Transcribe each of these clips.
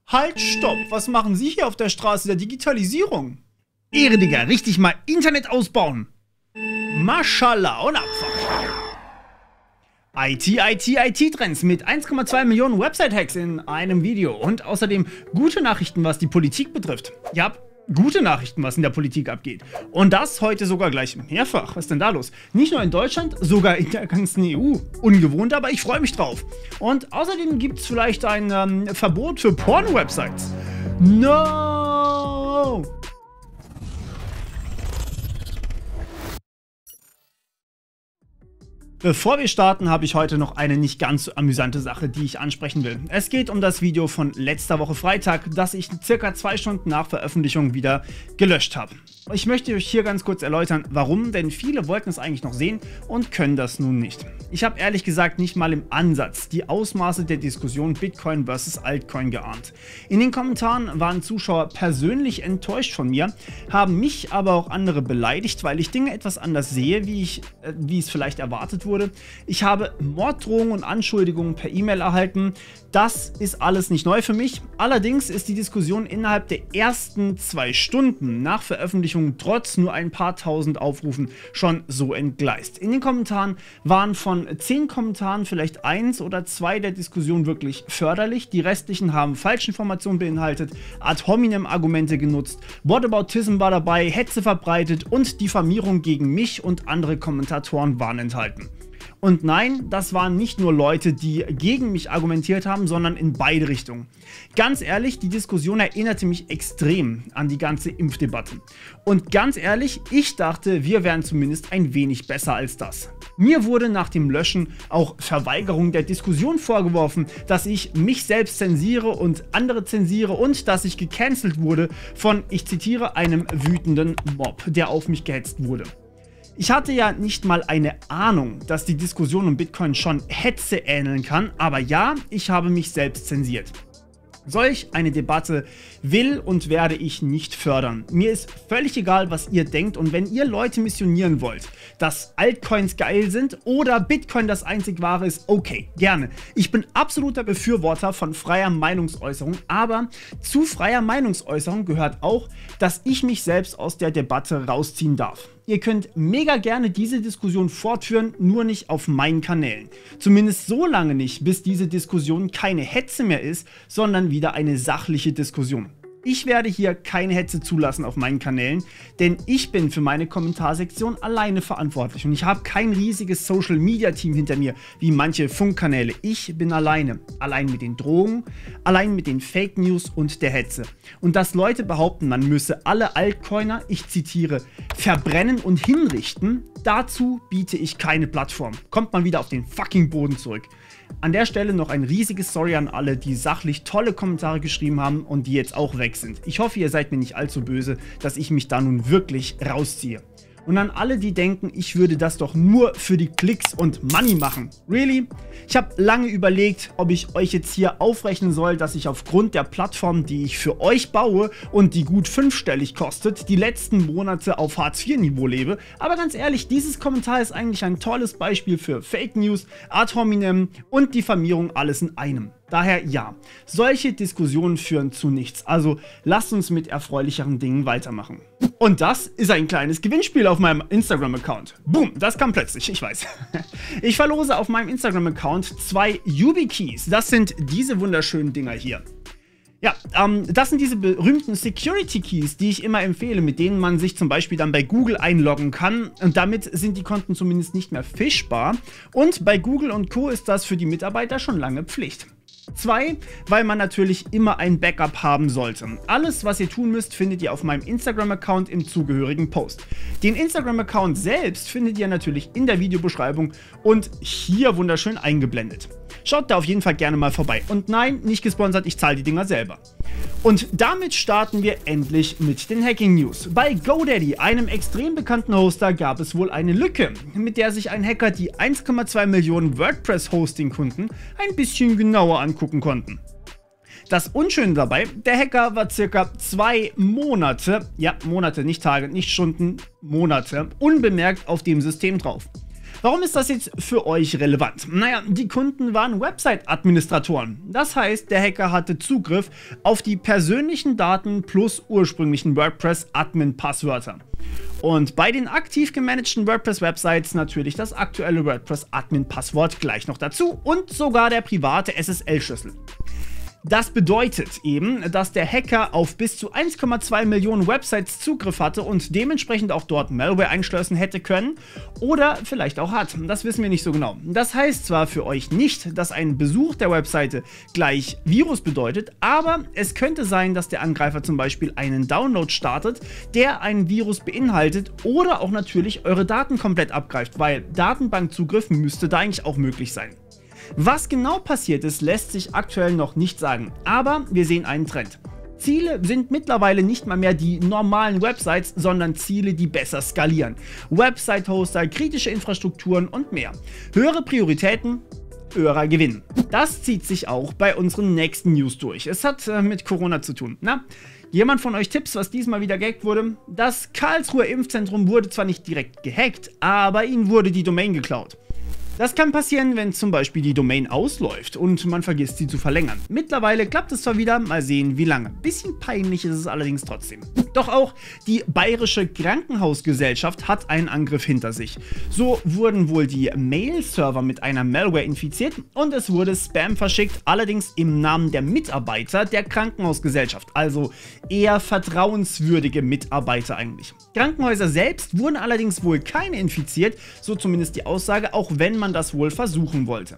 Halt, stopp! Was machen Sie hier auf der Straße der Digitalisierung? Ehre, Digga, richtig mal Internet ausbauen! Maschallah und Abfahrt! IT-Trends mit 1,2 Millionen Website-Hacks in einem Video und außerdem gute Nachrichten, was die Politik betrifft. Ja, gute Nachrichten, was in der Politik abgeht. Und das heute sogar gleich mehrfach. Was ist denn da los? Nicht nur in Deutschland, sogar in der ganzen EU. Ungewohnt, aber ich freue mich drauf. Und außerdem gibt es vielleicht ein Verbot für Porn-Websites. No! Bevor wir starten, habe ich heute noch eine nicht ganz so amüsante Sache, die ich ansprechen will. Es geht um das Video von letzter Woche Freitag, das ich circa 2 Stunden nach Veröffentlichung wieder gelöscht habe. Ich möchte euch hier ganz kurz erläutern, warum, denn viele wollten es eigentlich noch sehen und können das nun nicht. Ich habe ehrlich gesagt nicht mal im Ansatz die Ausmaße der Diskussion Bitcoin vs. Altcoin geahnt. In den Kommentaren waren Zuschauer persönlich enttäuscht von mir, haben mich aber auch andere beleidigt, weil ich Dinge etwas anders sehe, wie es vielleicht erwartet wurde. Ich habe Morddrohungen und Anschuldigungen per E-Mail erhalten. Das ist alles nicht neu für mich. Allerdings ist die Diskussion innerhalb der ersten 2 Stunden nach Veröffentlichung trotz nur ein paar tausend Aufrufen schon so entgleist. In den Kommentaren waren von 10 Kommentaren vielleicht 1 oder 2 der Diskussion wirklich förderlich. Die restlichen haben Falschinformationen beinhaltet, ad hominem Argumente genutzt, Whataboutism war dabei, Hetze verbreitet und Diffamierung gegen mich und andere Kommentatoren waren enthalten. Und nein, das waren nicht nur Leute, die gegen mich argumentiert haben, sondern in beide Richtungen. Ganz ehrlich, die Diskussion erinnerte mich extrem an die ganze Impfdebatte. Und ganz ehrlich, ich dachte, wir wären zumindest ein wenig besser als das. Mir wurde nach dem Löschen auch Verweigerung der Diskussion vorgeworfen, dass ich mich selbst zensiere und andere zensiere und dass ich gecancelt wurde von, ich zitiere, einem wütenden Mob, der auf mich gehetzt wurde. Ich hatte ja nicht mal eine Ahnung, dass die Diskussion um Bitcoin schon Hetze ähneln kann, aber ja, ich habe mich selbst zensiert. Solch eine Debatte will und werde ich nicht fördern. Mir ist völlig egal, was ihr denkt, und wenn ihr Leute missionieren wollt, dass Altcoins geil sind oder Bitcoin das einzig wahre ist, okay, gerne. Ich bin absoluter Befürworter von freier Meinungsäußerung, aber zu freier Meinungsäußerung gehört auch, dass ich mich selbst aus der Debatte rausziehen darf. Ihr könnt mega gerne diese Diskussion fortführen, nur nicht auf meinen Kanälen. Zumindest so lange nicht, bis diese Diskussion keine Hetze mehr ist, sondern wieder eine sachliche Diskussion. Ich werde hier keine Hetze zulassen auf meinen Kanälen, denn ich bin für meine Kommentarsektion alleine verantwortlich und ich habe kein riesiges Social-Media-Team hinter mir, wie manche Funkkanäle. Ich bin alleine. Allein mit den Drohungen, allein mit den Fake News und der Hetze. Und dass Leute behaupten, man müsse alle Altcoiner, ich zitiere, verbrennen und hinrichten, dazu biete ich keine Plattform. Kommt mal wieder auf den fucking Boden zurück. An der Stelle noch ein riesiges Sorry an alle, die sachlich tolle Kommentare geschrieben haben und die jetzt auch weg sind. Ich hoffe, ihr seid mir nicht allzu böse, dass ich mich da nun wirklich rausziehe. Und an alle, die denken, ich würde das doch nur für die Klicks und Money machen. Really? Ich habe lange überlegt, ob ich euch jetzt hier aufrechnen soll, dass ich aufgrund der Plattform, die ich für euch baue und die gut 5-stellig kostet, die letzten Monate auf Hartz-IV-Niveau lebe. Aber ganz ehrlich, dieses Kommentar ist eigentlich ein tolles Beispiel für Fake News, ad hominem und Diffamierung, alles in einem. Daher ja, solche Diskussionen führen zu nichts. Also lasst uns mit erfreulicheren Dingen weitermachen. Und das ist ein kleines Gewinnspiel auf meinem Instagram-Account. Boom, das kam plötzlich, ich weiß. Ich verlose auf meinem Instagram-Account 2 YubiKeys. Das sind diese wunderschönen Dinger hier. Ja, das sind diese berühmten Security Keys, die ich immer empfehle, mit denen man sich zum Beispiel dann bei Google einloggen kann. Und damit sind die Konten zumindest nicht mehr fischbar. Und bei Google und Co. ist das für die Mitarbeiter schon lange Pflicht. 2, weil man natürlich immer ein Backup haben sollte. Alles, was ihr tun müsst, findet ihr auf meinem Instagram-Account im zugehörigen Post. Den Instagram-Account selbst findet ihr natürlich in der Videobeschreibung und hier wunderschön eingeblendet. Schaut da auf jeden Fall gerne mal vorbei. Und nein, nicht gesponsert, ich zahle die Dinger selber. Und damit starten wir endlich mit den Hacking News. Bei GoDaddy, einem extrem bekannten Hoster, gab es wohl eine Lücke, mit der sich ein Hacker die 1,2 Millionen WordPress-Hosting-Kunden ein bisschen genauer angucken konnten. Das Unschöne dabei, der Hacker war circa 2 Monate, ja Monate, nicht Tage, nicht Stunden, Monate, unbemerkt auf dem System drauf. Warum ist das jetzt für euch relevant? Naja, die Kunden waren Website-Administratoren. Das heißt, der Hacker hatte Zugriff auf die persönlichen Daten plus ursprünglichen WordPress-Admin-Passwörter. Und bei den aktiv gemanagten WordPress-Websites natürlich das aktuelle WordPress-Admin-Passwort gleich noch dazu und sogar der private SSL-Schlüssel. Das bedeutet eben, dass der Hacker auf bis zu 1,2 Millionen Websites Zugriff hatte und dementsprechend auch dort Malware einschleusen hätte können oder vielleicht auch hat. Das wissen wir nicht so genau. Das heißt zwar für euch nicht, dass ein Besuch der Webseite gleich Virus bedeutet, aber es könnte sein, dass der Angreifer zum Beispiel einen Download startet, der einen Virus beinhaltet oder auch natürlich eure Daten komplett abgreift, weil Datenbankzugriff müsste da eigentlich auch möglich sein. Was genau passiert ist, lässt sich aktuell noch nicht sagen, aber wir sehen einen Trend. Ziele sind mittlerweile nicht mal mehr die normalen Websites, sondern Ziele, die besser skalieren. Website-Hoster, kritische Infrastrukturen und mehr. Höhere Prioritäten, höherer Gewinn. Das zieht sich auch bei unseren nächsten News durch. Es hat mit Corona zu tun. Na? Jemand von euch Tipps, was diesmal wieder gehackt wurde? Das Karlsruher Impfzentrum wurde zwar nicht direkt gehackt, aber ihnen wurde die Domain geklaut. Das kann passieren, wenn zum Beispiel die Domain ausläuft und man vergisst sie zu verlängern. Mittlerweile klappt es zwar wieder, mal sehen wie lange. Bisschen peinlich ist es allerdings trotzdem. Doch auch die Bayerische Krankenhausgesellschaft hat einen Angriff hinter sich. So wurden wohl die Mail-Server mit einer Malware infiziert und es wurde Spam verschickt, allerdings im Namen der Mitarbeiter der Krankenhausgesellschaft. Also eher vertrauenswürdige Mitarbeiter eigentlich. Krankenhäuser selbst wurden allerdings wohl keine infiziert, so zumindest die Aussage, auch wenn man das wohl versuchen wollte.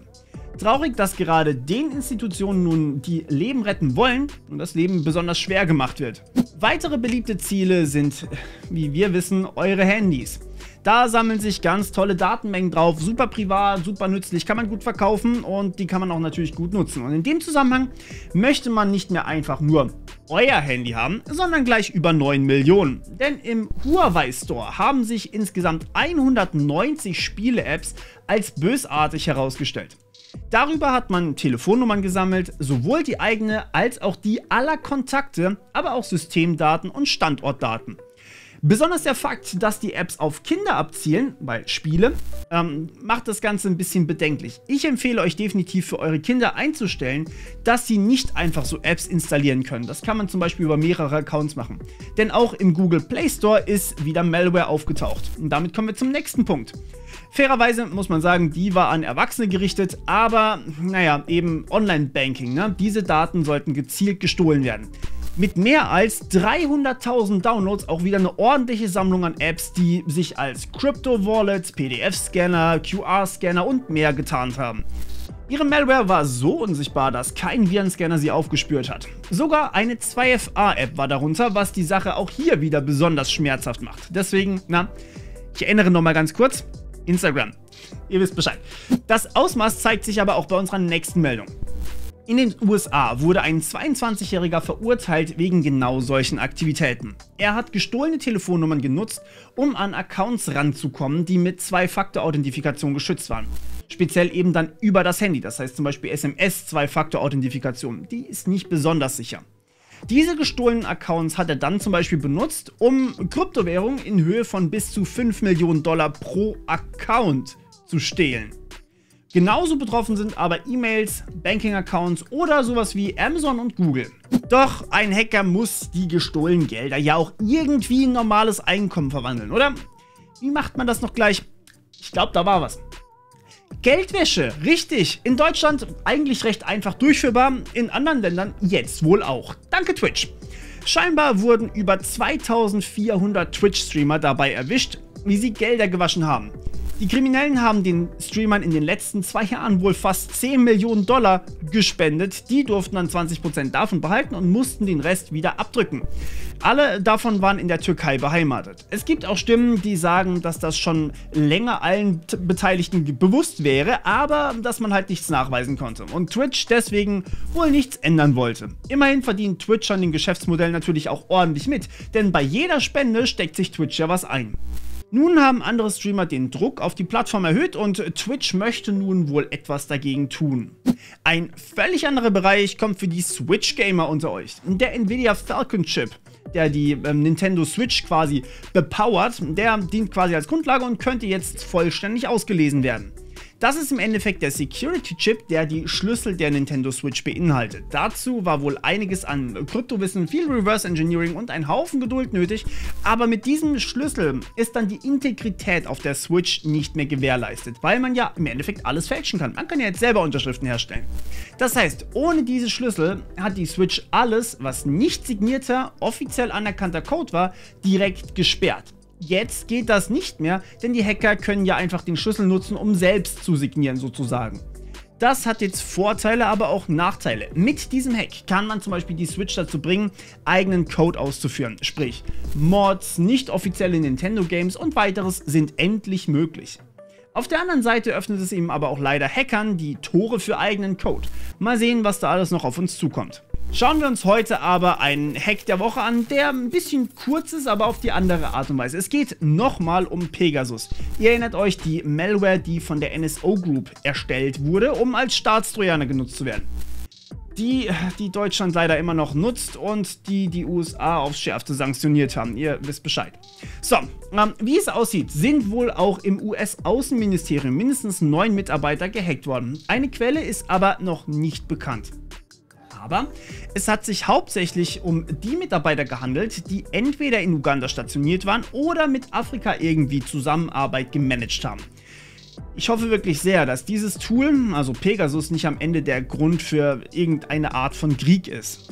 Traurig, dass gerade den Institutionen nun die Leben retten wollen und das Leben besonders schwer gemacht wird. Weitere beliebte Ziele sind, wie wir wissen, eure Handys. Da sammeln sich ganz tolle Datenmengen drauf, super privat, super nützlich, kann man gut verkaufen und die kann man auch natürlich gut nutzen. Und in dem Zusammenhang möchte man nicht mehr einfach nur euer Handy haben, sondern gleich über 9 Millionen. Denn im Huawei Store haben sich insgesamt 190 Spiele-Apps als bösartig herausgestellt. Darüber hat man Telefonnummern gesammelt, sowohl die eigene als auch die aller Kontakte, aber auch Systemdaten und Standortdaten. Besonders der Fakt, dass die Apps auf Kinder abzielen, weil Spiele, macht das Ganze ein bisschen bedenklich. Ich empfehle euch definitiv für eure Kinder einzustellen, dass sie nicht einfach so Apps installieren können. Das kann man zum Beispiel über mehrere Accounts machen. Denn auch im Google Play Store ist wieder Malware aufgetaucht. Und damit kommen wir zum nächsten Punkt. Fairerweise muss man sagen, die war an Erwachsene gerichtet, aber naja, eben Online-Banking, ne? Diese Daten sollten gezielt gestohlen werden. Mit mehr als 300.000 Downloads auch wieder eine ordentliche Sammlung an Apps, die sich als Crypto-Wallets, PDF-Scanner, QR-Scanner und mehr getarnt haben. Ihre Malware war so unsichtbar, dass kein Virenscanner sie aufgespürt hat. Sogar eine 2FA-App war darunter, was die Sache auch hier wieder besonders schmerzhaft macht. Deswegen, ich erinnere nochmal ganz kurz, Instagram. Ihr wisst Bescheid. Das Ausmaß zeigt sich aber auch bei unserer nächsten Meldung. In den USA wurde ein 22-Jähriger verurteilt wegen genau solchen Aktivitäten. Er hat gestohlene Telefonnummern genutzt, um an Accounts ranzukommen, die mit Zwei-Faktor-Authentifikation geschützt waren. Speziell eben dann über das Handy, das heißt zum Beispiel SMS-Zwei-Faktor-Authentifikation. Die ist nicht besonders sicher. Diese gestohlenen Accounts hat er dann zum Beispiel benutzt, um Kryptowährungen in Höhe von bis zu 5 Millionen Dollar pro Account zu stehlen. Genauso betroffen sind aber E-Mails, Banking-Accounts oder sowas wie Amazon und Google. Doch ein Hacker muss die gestohlenen Gelder ja auch irgendwie in normales Einkommen verwandeln, oder? Wie macht man das noch gleich? Ich glaube, da war was. Geldwäsche, richtig. In Deutschland eigentlich recht einfach durchführbar, in anderen Ländern jetzt wohl auch. Danke Twitch. Scheinbar wurden über 2400 Twitch-Streamer dabei erwischt, wie sie Gelder gewaschen haben. Die Kriminellen haben den Streamern in den letzten 2 Jahren wohl fast 10 Millionen Dollar gespendet. Die durften dann 20% davon behalten und mussten den Rest wieder abdrücken. Alle davon waren in der Türkei beheimatet. Es gibt auch Stimmen, die sagen, dass das schon länger allen Beteiligten bewusst wäre, aber dass man halt nichts nachweisen konnte und Twitch deswegen wohl nichts ändern wollte. Immerhin verdient Twitch an dem Geschäftsmodell natürlich auch ordentlich mit, denn bei jeder Spende steckt sich Twitch ja was ein. Nun haben andere Streamer den Druck auf die Plattform erhöht und Twitch möchte nun wohl etwas dagegen tun. Ein völlig anderer Bereich kommt für die Switch-Gamer unter euch. Der Nvidia Falcon Chip, der die Nintendo Switch quasi bepowert, der dient quasi als Grundlage und könnte jetzt vollständig ausgelesen werden. Das ist im Endeffekt der Security-Chip, der die Schlüssel der Nintendo Switch beinhaltet. Dazu war wohl einiges an Kryptowissen, viel Reverse Engineering und ein Haufen Geduld nötig, aber mit diesem Schlüssel ist dann die Integrität auf der Switch nicht mehr gewährleistet, weil man ja im Endeffekt alles fälschen kann. Man kann ja jetzt selber Unterschriften herstellen. Das heißt, ohne diese Schlüssel hat die Switch alles, was nicht signierter, offiziell anerkannter Code war, direkt gesperrt. Jetzt geht das nicht mehr, denn die Hacker können ja einfach den Schlüssel nutzen, um selbst zu signieren sozusagen. Das hat jetzt Vorteile, aber auch Nachteile. Mit diesem Hack kann man zum Beispiel die Switch dazu bringen, eigenen Code auszuführen. Sprich, Mods, nicht offizielle Nintendo-Games und weiteres sind endlich möglich. Auf der anderen Seite öffnet es eben aber auch leider Hackern die Tore für eigenen Code. Mal sehen, was da alles noch auf uns zukommt. Schauen wir uns heute aber einen Hack der Woche an, der ein bisschen kurz ist, aber auf die andere Art und Weise. Es geht nochmal um Pegasus. Ihr erinnert euch, die Malware, die von der NSO Group erstellt wurde, um als Staatstrojaner genutzt zu werden. Die Deutschland leider immer noch nutzt und die USA aufs Schärfste sanktioniert haben. Ihr wisst Bescheid. So, wie es aussieht, sind wohl auch im US-Außenministerium mindestens 9 Mitarbeiter gehackt worden. Eine Quelle ist aber noch nicht bekannt. Aber es hat sich hauptsächlich um die Mitarbeiter gehandelt, die entweder in Uganda stationiert waren oder mit Afrika irgendwie Zusammenarbeit gemanagt haben. Ich hoffe wirklich sehr, dass dieses Tool, also Pegasus, nicht am Ende der Grund für irgendeine Art von Krieg ist.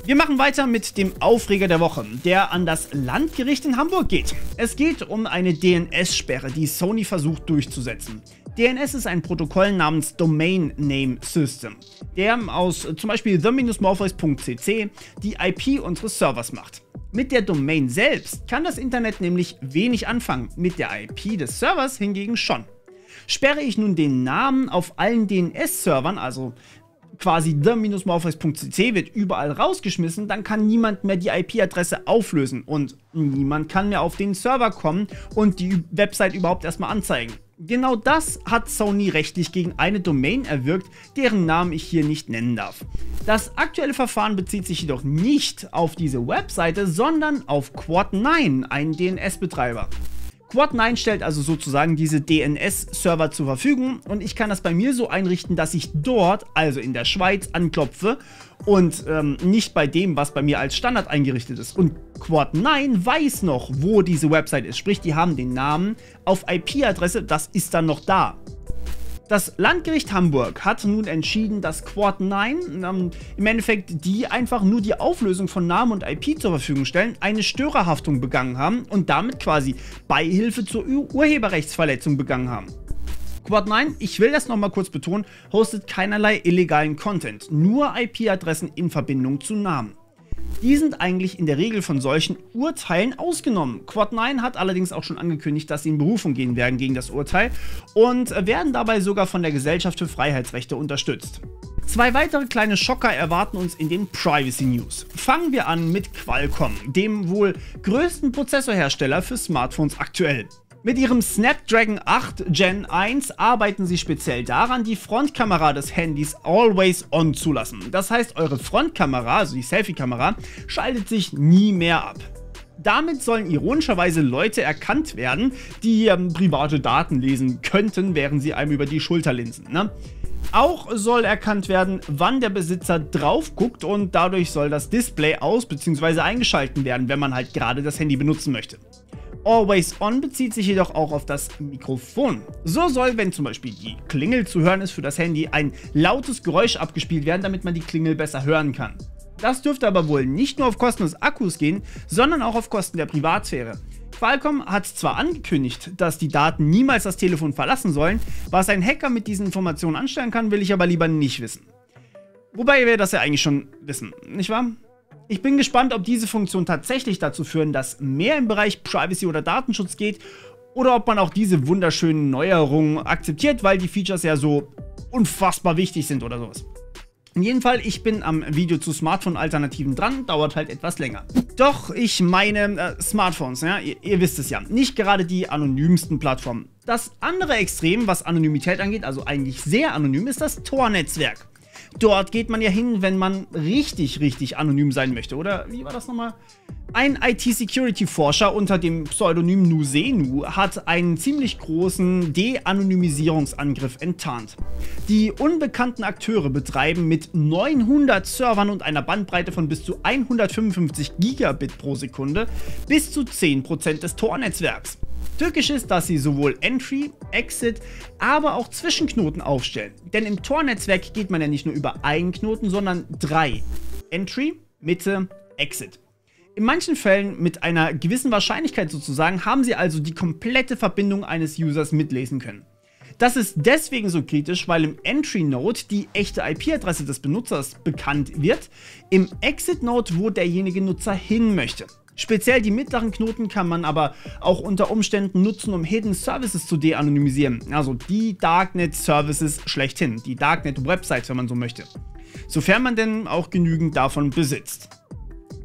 Wir machen weiter mit dem Aufreger der Woche, der an das Landgericht in Hamburg geht. Es geht um eine DNS-Sperre, die Sony versucht durchzusetzen. DNS ist ein Protokoll namens Domain Name System, der aus zum Beispiel the-morpheus.cc die IP unseres Servers macht. Mit der Domain selbst kann das Internet nämlich wenig anfangen, mit der IP des Servers hingegen schon. Sperre ich nun den Namen auf allen DNS-Servern, also quasi the-morpheus.cc wird überall rausgeschmissen, dann kann niemand mehr die IP-Adresse auflösen und niemand kann mehr auf den Server kommen und die Website überhaupt erstmal anzeigen. Genau das hat Sony rechtlich gegen eine Domain erwirkt, deren Namen ich hier nicht nennen darf. Das aktuelle Verfahren bezieht sich jedoch nicht auf diese Webseite, sondern auf Quad9, einen DNS-Betreiber. Quad9 stellt also sozusagen diese DNS-Server zur Verfügung und ich kann das bei mir so einrichten, dass ich dort, also in der Schweiz, anklopfe und nicht bei dem, was bei mir als Standard eingerichtet ist. Und Quad9 weiß noch, wo diese Website ist, sprich, die haben den Namen auf IP-Adresse, das ist dann noch da. Das Landgericht Hamburg hat nun entschieden, dass Quad9 im Endeffekt die einfach nur die Auflösung von Namen und IP zur Verfügung stellen, eine Störerhaftung begangen haben und damit quasi Beihilfe zur Urheberrechtsverletzung begangen haben. Quad9, ich will das nochmal kurz betonen, hostet keinerlei illegalen Content, nur IP-Adressen in Verbindung zu Namen. Die sind eigentlich in der Regel von solchen Urteilen ausgenommen. Quad9 hat allerdings auch schon angekündigt, dass sie in Berufung gehen werden gegen das Urteil und werden dabei sogar von der Gesellschaft für Freiheitsrechte unterstützt. 2 weitere kleine Schocker erwarten uns in den Privacy News. Fangen wir an mit Qualcomm, dem wohl größten Prozessorhersteller für Smartphones aktuell. Mit ihrem Snapdragon 8 Gen 1 arbeiten sie speziell daran, die Frontkamera des Handys always on zu lassen. Das heißt, eure Frontkamera, also die Selfie-Kamera, schaltet sich nie mehr ab. Damit sollen ironischerweise Leute erkannt werden, die private Daten lesen könnten, während sie einem über die Schulter linsen, ne? Auch soll erkannt werden, wann der Besitzer drauf guckt und dadurch soll das Display aus- bzw. eingeschalten werden, wenn man halt gerade das Handy benutzen möchte. Always On bezieht sich jedoch auch auf das Mikrofon. So soll, wenn zum Beispiel die Klingel zu hören ist für das Handy, ein lautes Geräusch abgespielt werden, damit man die Klingel besser hören kann. Das dürfte aber wohl nicht nur auf Kosten des Akkus gehen, sondern auch auf Kosten der Privatsphäre. Qualcomm hat zwar angekündigt, dass die Daten niemals das Telefon verlassen sollen, was ein Hacker mit diesen Informationen anstellen kann, will ich aber lieber nicht wissen. Wobei wir das ja eigentlich schon wissen, nicht wahr? Ich bin gespannt, ob diese Funktionen tatsächlich dazu führen, dass mehr im Bereich Privacy oder Datenschutz geht oder ob man auch diese wunderschönen Neuerungen akzeptiert, weil die Features ja so unfassbar wichtig sind oder sowas. In jedem Fall, ich bin am Video zu Smartphone-Alternativen dran, dauert halt etwas länger. Doch ich meine Smartphones, ja, ihr wisst es ja, nicht gerade die anonymsten Plattformen. Das andere Extrem, was Anonymität angeht, also eigentlich sehr anonym, ist das Tor-Netzwerk. Dort geht man ja hin, wenn man richtig anonym sein möchte, oder wie war das nochmal? Ein IT-Security-Forscher unter dem Pseudonym Nusenu hat einen ziemlich großen De-Anonymisierungsangriff enttarnt. Die unbekannten Akteure betreiben mit 900 Servern und einer Bandbreite von bis zu 155 Gigabit pro Sekunde bis zu 10% des Tor-Netzwerks. Tückisch ist, dass sie sowohl Entry, Exit, aber auch Zwischenknoten aufstellen. Denn im Tor-Netzwerk geht man ja nicht nur über einen Knoten, sondern 3. Entry, Mitte, Exit. In manchen Fällen mit einer gewissen Wahrscheinlichkeit sozusagen haben sie also die komplette Verbindung eines Users mitlesen können. Das ist deswegen so kritisch, weil im Entry-Node die echte IP-Adresse des Benutzers bekannt wird, im Exit-Node, wo derjenige Nutzer hin möchte. Speziell die mittleren Knoten kann man aber auch unter Umständen nutzen, um Hidden Services zu de-anonymisieren. Also die Darknet Services schlechthin, die Darknet Websites, wenn man so möchte. Sofern man denn auch genügend davon besitzt.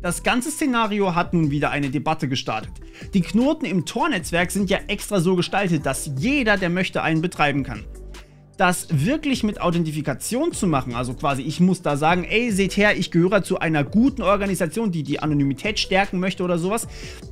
Das ganze Szenario hat nun wieder eine Debatte gestartet. Die Knoten im Tor-Netzwerk sind ja extra so gestaltet, dass jeder, der möchte, einen betreiben kann. Das wirklich mit Authentifikation zu machen, also quasi ich muss da sagen, ey, seht her, ich gehöre zu einer guten Organisation, die die Anonymität stärken möchte oder sowas,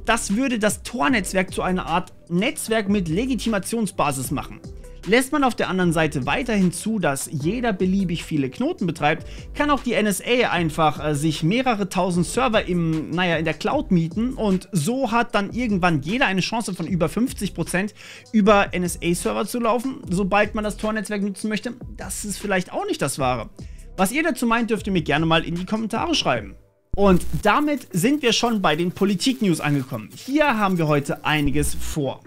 das würde das Tor-Netzwerk zu einer Art Netzwerk mit Legitimationsbasis machen. Lässt man auf der anderen Seite weiterhin zu, dass jeder beliebig viele Knoten betreibt, kann auch die NSA einfach sich mehrere tausend Server in der Cloud mieten und so hat dann irgendwann jeder eine Chance von über 50% über NSA-Server zu laufen, sobald man das Tor-Netzwerk nutzen möchte. Das ist vielleicht auch nicht das Wahre. Was ihr dazu meint, dürft ihr mir gerne mal in die Kommentare schreiben. Und damit sind wir schon bei den Politik-News angekommen. Hier haben wir heute einiges vor.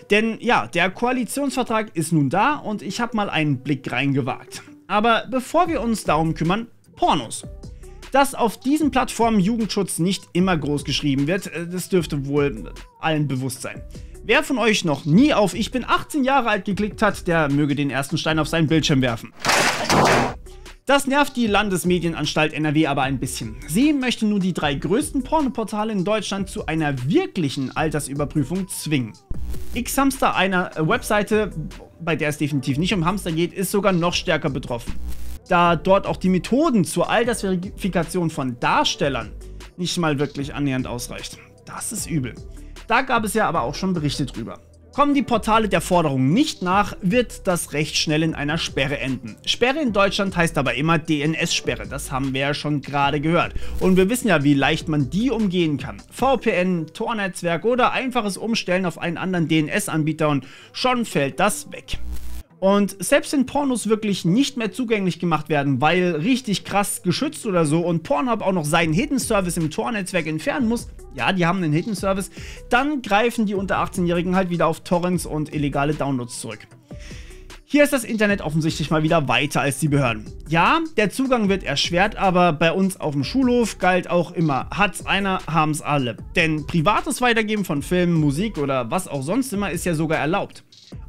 Denn ja, der Koalitionsvertrag ist nun da und ich habe mal einen Blick reingewagt. Aber bevor wir uns darum kümmern, Pornos. Dass auf diesen Plattformen Jugendschutz nicht immer groß geschrieben wird, das dürfte wohl allen bewusst sein. Wer von euch noch nie auf "Ich bin 18 Jahre alt" geklickt hat, der möge den ersten Stein auf seinen Bildschirm werfen. Das nervt die Landesmedienanstalt NRW aber ein bisschen. Sie möchte nun die 3 größten Pornoportale in Deutschland zu einer wirklichen Altersüberprüfung zwingen. X-Hamster, einer Webseite, bei der es definitiv nicht um Hamster geht, ist sogar noch stärker betroffen. Da dort auch die Methoden zur Altersverifikation von Darstellern nicht mal wirklich annähernd ausreicht. Das ist übel. Da gab es ja aber auch schon Berichte drüber. Kommen die Portale der Forderung nicht nach, wird das recht schnell in einer Sperre enden. Sperre in Deutschland heißt aber immer DNS-Sperre, das haben wir ja schon gerade gehört. Und wir wissen ja, wie leicht man die umgehen kann. VPN, Tor-Netzwerk oder einfaches Umstellen auf einen anderen DNS-Anbieter und schon fällt das weg. Und selbst wenn Pornos wirklich nicht mehr zugänglich gemacht werden, weil richtig krass geschützt oder so und Pornhub auch noch seinen Hidden Service im Tor-Netzwerk entfernen muss, ja, die haben einen Hidden Service, dann greifen die unter 18-Jährigen halt wieder auf Torrents und illegale Downloads zurück. Hier ist das Internet offensichtlich mal wieder weiter als die Behörden. Ja, der Zugang wird erschwert, aber bei uns auf dem Schulhof galt auch immer, hat's einer, haben's alle. Denn privates Weitergeben von Filmen, Musik oder was auch sonst immer ist ja sogar erlaubt.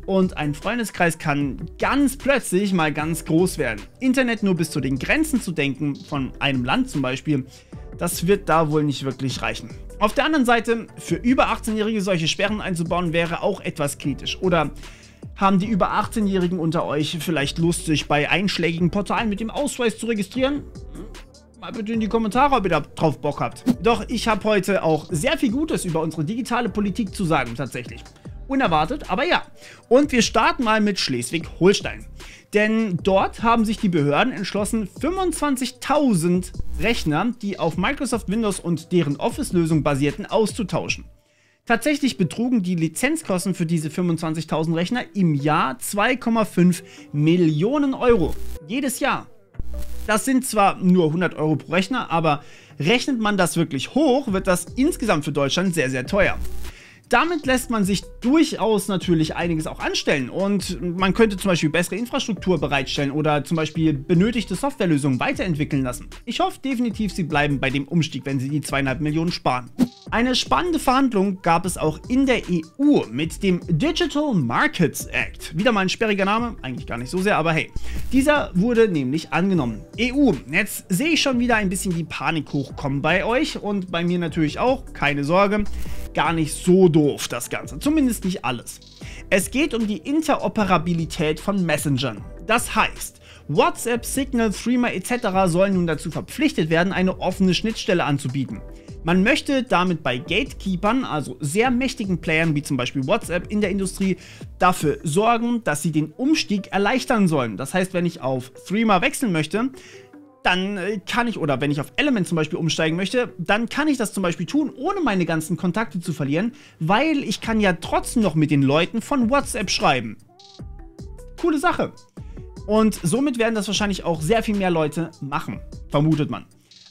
Und ein Freundeskreis kann ganz plötzlich mal ganz groß werden. Internet nur bis zu den Grenzen zu denken, von einem Land zum Beispiel, das wird da wohl nicht wirklich reichen. Auf der anderen Seite, für über 18-Jährige solche Sperren einzubauen, wäre auch etwas kritisch. Oder haben die über 18-Jährigen unter euch vielleicht Lust, sich bei einschlägigen Portalen mit dem Ausweis zu registrieren? Mal bitte in die Kommentare, ob ihr da drauf Bock habt. Doch ich habe heute auch sehr viel Gutes über unsere digitale Politik zu sagen, tatsächlich. Unerwartet, aber ja. Und wir starten mal mit Schleswig-Holstein. Denn dort haben sich die Behörden entschlossen, 25.000 Rechner, die auf Microsoft Windows und deren Office-Lösung basierten, auszutauschen. Tatsächlich betrugen die Lizenzkosten für diese 25.000 Rechner im Jahr 2,5 Millionen Euro. Jedes Jahr. Das sind zwar nur 100 Euro pro Rechner, aber rechnet man das wirklich hoch, wird das insgesamt für Deutschland sehr, sehr teuer. Damit lässt man sich durchaus natürlich einiges auch anstellen und man könnte zum Beispiel bessere Infrastruktur bereitstellen oder zum Beispiel benötigte Softwarelösungen weiterentwickeln lassen. Ich hoffe definitiv, sie bleiben bei dem Umstieg, wenn sie die 2,5 Millionen sparen. Eine spannende Verhandlung gab es auch in der EU mit dem Digital Markets Act. Wieder mal ein sperriger Name, eigentlich gar nicht so sehr, aber hey. Dieser wurde nämlich angenommen. EU, jetzt sehe ich schon wieder ein bisschen die Panik hochkommen bei euch und bei mir natürlich auch, keine Sorge, gar nicht so doof das Ganze, zumindest nicht alles. Es geht um die Interoperabilität von Messengern. Das heißt, WhatsApp, Signal, Threema etc. sollen nun dazu verpflichtet werden, eine offene Schnittstelle anzubieten. Man möchte damit bei Gatekeepern, also sehr mächtigen Playern wie zum Beispiel WhatsApp in der Industrie, dafür sorgen, dass sie den Umstieg erleichtern sollen. Das heißt, wenn ich auf Threema wechseln möchte, dann kann ich, oder wenn ich auf Element zum Beispiel umsteigen möchte, dann kann ich das zum Beispiel tun, ohne meine ganzen Kontakte zu verlieren, weil ich kann ja trotzdem noch mit den Leuten von WhatsApp schreiben. Coole Sache. Und somit werden das wahrscheinlich auch sehr viel mehr Leute machen, vermutet man.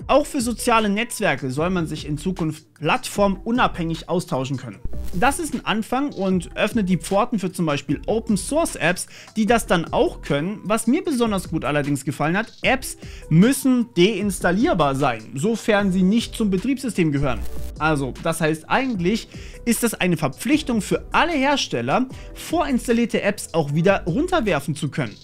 Auch für soziale Netzwerke soll man sich in Zukunft plattformunabhängig austauschen können. Das ist ein Anfang und öffnet die Pforten für zum Beispiel Open-Source-Apps, die das dann auch können. Was mir besonders gut allerdings gefallen hat, Apps müssen deinstallierbar sein, sofern sie nicht zum Betriebssystem gehören. Also, das heißt eigentlich, ist das eine Verpflichtung für alle Hersteller, vorinstallierte Apps auch wieder runterwerfen zu können.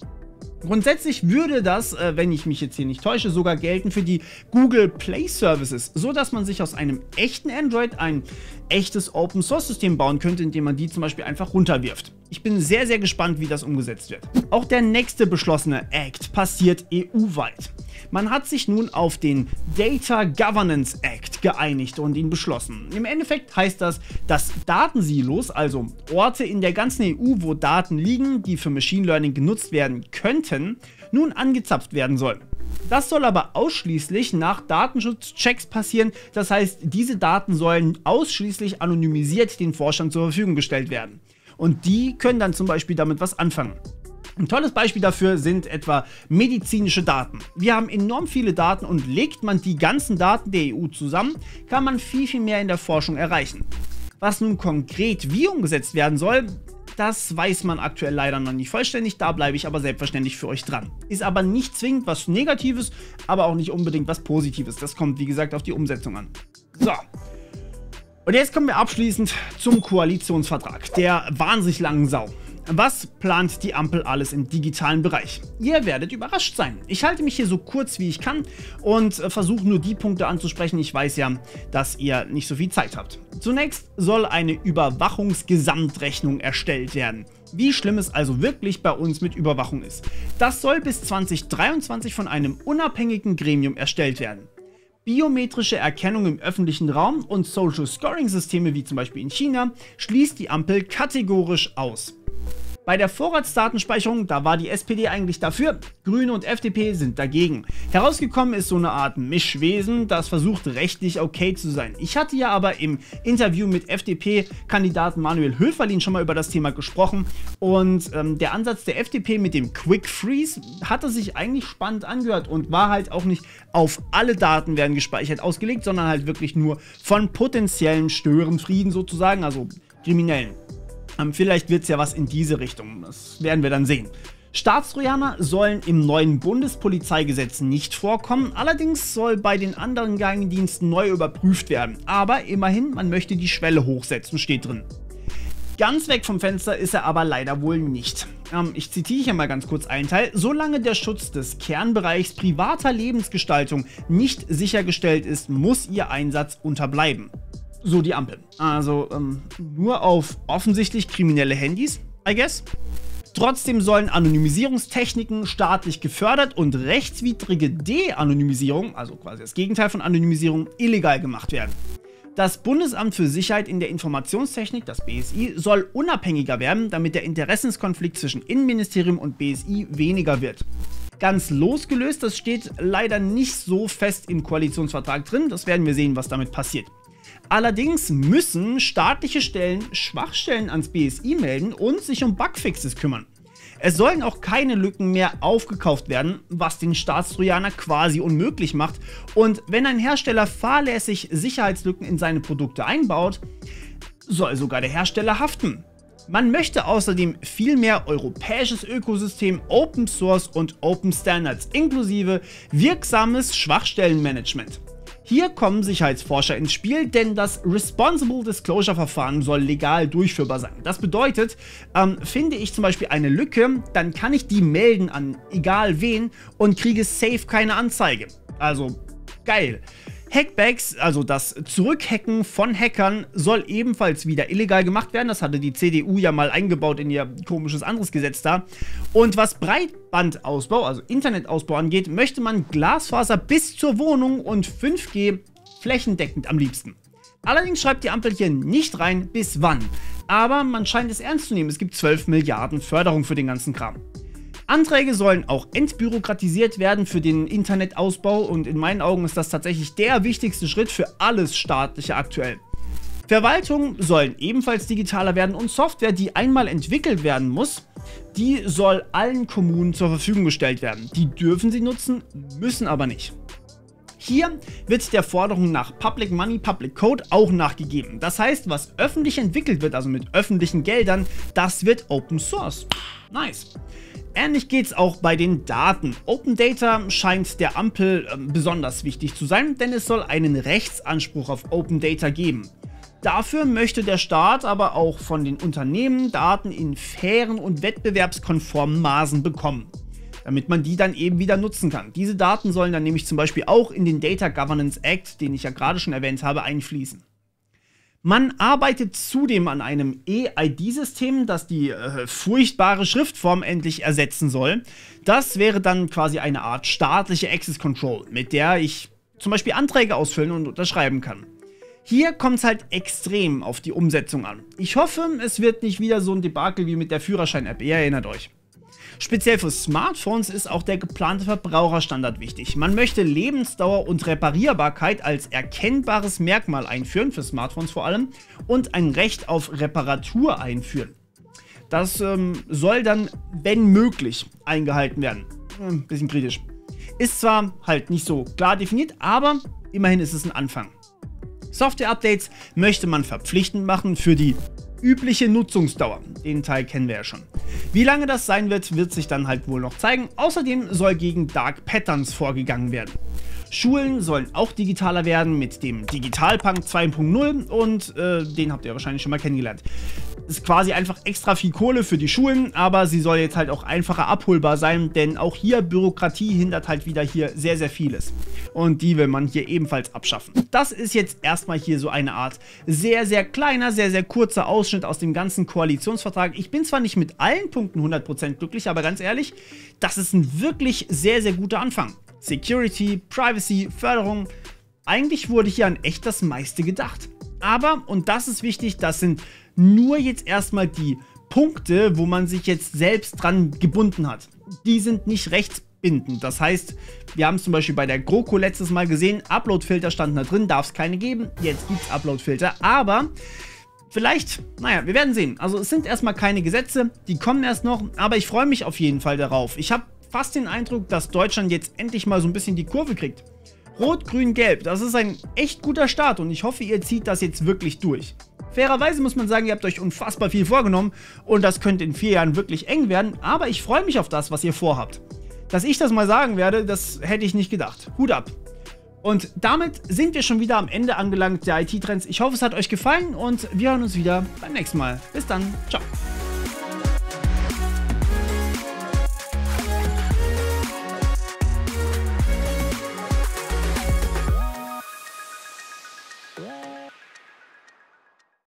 Grundsätzlich würde das, wenn ich mich jetzt hier nicht täusche, sogar gelten für die Google Play Services, so dass man sich aus einem echten Android ein echtes Open Source System bauen könnte, indem man die zum Beispiel einfach runterwirft. Ich bin sehr, sehr gespannt, wie das umgesetzt wird. Auch der nächste beschlossene Act passiert EU-weit. Man hat sich nun auf den Data Governance Act geeinigt und ihn beschlossen. Im Endeffekt heißt das, dass Datensilos, also Orte in der ganzen EU, wo Daten liegen, die für Machine Learning genutzt werden könnten, nun angezapft werden sollen. Das soll aber ausschließlich nach Datenschutzchecks passieren, das heißt, diese Daten sollen ausschließlich anonymisiert den Forschern zur Verfügung gestellt werden. Und die können dann zum Beispiel damit was anfangen. Ein tolles Beispiel dafür sind etwa medizinische Daten. Wir haben enorm viele Daten und legt man die ganzen Daten der EU zusammen, kann man viel, viel mehr in der Forschung erreichen. Was nun konkret wie umgesetzt werden soll, das weiß man aktuell leider noch nicht vollständig, da bleibe ich aber selbstverständlich für euch dran. Ist aber nicht zwingend was Negatives, aber auch nicht unbedingt was Positives. Das kommt wie gesagt auf die Umsetzung an. So. Und jetzt kommen wir abschließend zum Koalitionsvertrag, der wahnsinnig langen Sau. Was plant die Ampel alles im digitalen Bereich? Ihr werdet überrascht sein. Ich halte mich hier so kurz wie ich kann und versuche nur die Punkte anzusprechen. Ich weiß ja, dass ihr nicht so viel Zeit habt. Zunächst soll eine Überwachungsgesamtrechnung erstellt werden. Wie schlimm es also wirklich bei uns mit Überwachung ist. Das soll bis 2023 von einem unabhängigen Gremium erstellt werden. Biometrische Erkennung im öffentlichen Raum und Social Scoring Systeme wie zum Beispiel in China schließt die Ampel kategorisch aus. Bei der Vorratsdatenspeicherung, da war die SPD eigentlich dafür, Grüne und FDP sind dagegen. Herausgekommen ist so eine Art Mischwesen, das versucht rechtlich okay zu sein. Ich hatte ja aber im Interview mit FDP-Kandidaten Manuel Höferlin schon mal über das Thema gesprochen und der Ansatz der FDP mit dem Quick Freeze hatte sich eigentlich spannend angehört und war halt auch nicht auf alle Daten werden gespeichert ausgelegt, sondern halt wirklich nur von potenziellen Störenfrieden sozusagen, also Kriminellen. Vielleicht wird es ja was in diese Richtung, das werden wir dann sehen. Staatstrojaner sollen im neuen Bundespolizeigesetz nicht vorkommen, allerdings soll bei den anderen Geheimdiensten neu überprüft werden. Aber immerhin, man möchte die Schwelle hochsetzen, steht drin. Ganz weg vom Fenster ist er aber leider wohl nicht. Ich zitiere hier mal ganz kurz einen Teil. Solange der Schutz des Kernbereichs privater Lebensgestaltung nicht sichergestellt ist, muss ihr Einsatz unterbleiben. So die Ampel. Also nur auf offensichtlich kriminelle Handys, I guess. Trotzdem sollen Anonymisierungstechniken staatlich gefördert und rechtswidrige De-Anonymisierung, also quasi das Gegenteil von Anonymisierung, illegal gemacht werden. Das Bundesamt für Sicherheit in der Informationstechnik, das BSI, soll unabhängiger werden, damit der Interessenskonflikt zwischen Innenministerium und BSI weniger wird. Ganz losgelöst, das steht leider nicht so fest im Koalitionsvertrag drin, das werden wir sehen, was damit passiert. Allerdings müssen staatliche Stellen Schwachstellen ans BSI melden und sich um Bugfixes kümmern. Es sollen auch keine Lücken mehr aufgekauft werden, was den Staatstrojaner quasi unmöglich macht. Und wenn ein Hersteller fahrlässig Sicherheitslücken in seine Produkte einbaut, soll sogar der Hersteller haften. Man möchte außerdem viel mehr europäisches Ökosystem, Open Source und Open Standards inklusive wirksames Schwachstellenmanagement. Hier kommen Sicherheitsforscher ins Spiel, denn das Responsible Disclosure Verfahren soll legal durchführbar sein. Das bedeutet, finde ich zum Beispiel eine Lücke, dann kann ich die melden an egal wen und kriege safe keine Anzeige. Also geil. Hackbacks, also das Zurückhacken von Hackern, soll ebenfalls wieder illegal gemacht werden. Das hatte die CDU ja mal eingebaut in ihr komisches anderes Gesetz da. Und was Breitbandausbau, also Internetausbau angeht, möchte man Glasfaser bis zur Wohnung und 5G flächendeckend am liebsten. Allerdings schreibt die Ampel hier nicht rein, bis wann. Aber man scheint es ernst zu nehmen. Es gibt 12 Milliarden Förderung für den ganzen Kram. Anträge sollen auch entbürokratisiert werden für den Internetausbau und in meinen Augen ist das tatsächlich der wichtigste Schritt für alles Staatliche aktuell. Verwaltungen sollen ebenfalls digitaler werden und Software, die einmal entwickelt werden muss, die soll allen Kommunen zur Verfügung gestellt werden. Die dürfen sie nutzen, müssen aber nicht. Hier wird der Forderung nach Public Money, Public Code auch nachgegeben. Das heißt, was öffentlich entwickelt wird, also mit öffentlichen Geldern, das wird Open Source. Nice. Ähnlich geht es auch bei den Daten. Open Data scheint der Ampel besonders wichtig zu sein, denn es soll einen Rechtsanspruch auf Open Data geben. Dafür möchte der Staat aber auch von den Unternehmen Daten in fairen und wettbewerbskonformen Maßen bekommen, damit man die dann eben wieder nutzen kann. Diese Daten sollen dann nämlich zum Beispiel auch in den Data Governance Act, den ich ja gerade schon erwähnt habe, einfließen. Man arbeitet zudem an einem eID-System, das die furchtbare Schriftform endlich ersetzen soll. Das wäre dann quasi eine Art staatliche Access Control, mit der ich zum Beispiel Anträge ausfüllen und unterschreiben kann. Hier kommt es halt extrem auf die Umsetzung an. Ich hoffe, es wird nicht wieder so ein Debakel wie mit der Führerschein-App, ihr erinnert euch. Speziell für Smartphones ist auch der geplante Verbraucherstandard wichtig. Man möchte Lebensdauer und Reparierbarkeit als erkennbares Merkmal einführen, für Smartphones vor allem, und ein Recht auf Reparatur einführen. Das soll dann, wenn möglich, eingehalten werden. Bisschen kritisch. Ist zwar halt nicht so klar definiert, aber immerhin ist es ein Anfang. Software-Updates möchte man verpflichtend machen für die übliche Nutzungsdauer. Den Teil kennen wir ja schon. Wie lange das sein wird, wird sich dann halt wohl noch zeigen. Außerdem soll gegen Dark Patterns vorgegangen werden. Schulen sollen auch digitaler werden mit dem Digitalpakt 2.0 und den habt ihr wahrscheinlich schon mal kennengelernt. Ist quasi einfach extra viel Kohle für die Schulen, aber sie soll jetzt halt auch einfacher abholbar sein, denn auch hier Bürokratie hindert halt wieder hier sehr, sehr vieles. Und die will man hier ebenfalls abschaffen. Das ist jetzt erstmal hier so eine Art sehr, sehr kleiner, sehr, sehr kurzer Ausschnitt aus dem ganzen Koalitionsvertrag. Ich bin zwar nicht mit allen Punkten 100% glücklich, aber ganz ehrlich, das ist ein wirklich sehr, sehr guter Anfang. Security, Privacy, Förderung. Eigentlich wurde hier an echt das meiste gedacht. Aber, und das ist wichtig, das sind nur jetzt erstmal die Punkte, wo man sich jetzt selbst dran gebunden hat. Die sind nicht rechtsbindend. Das heißt, wir haben es zum Beispiel bei der GroKo letztes Mal gesehen, Uploadfilter standen da drin, darf es keine geben. Jetzt gibt es Uploadfilter, aber vielleicht, naja, wir werden sehen. Also es sind erstmal keine Gesetze, die kommen erst noch, aber ich freue mich auf jeden Fall darauf. Ich habe fast den Eindruck, dass Deutschland jetzt endlich mal so ein bisschen die Kurve kriegt. Rot, Grün, Gelb, das ist ein echt guter Start und ich hoffe, ihr zieht das jetzt wirklich durch. Fairerweise muss man sagen, ihr habt euch unfassbar viel vorgenommen und das könnte in 4 Jahren wirklich eng werden, aber ich freue mich auf das, was ihr vorhabt. Dass ich das mal sagen werde, das hätte ich nicht gedacht. Hut ab. Und damit sind wir schon wieder am Ende angelangt der IT-Trends. Ich hoffe, es hat euch gefallen und wir hören uns wieder beim nächsten Mal. Bis dann. Ciao.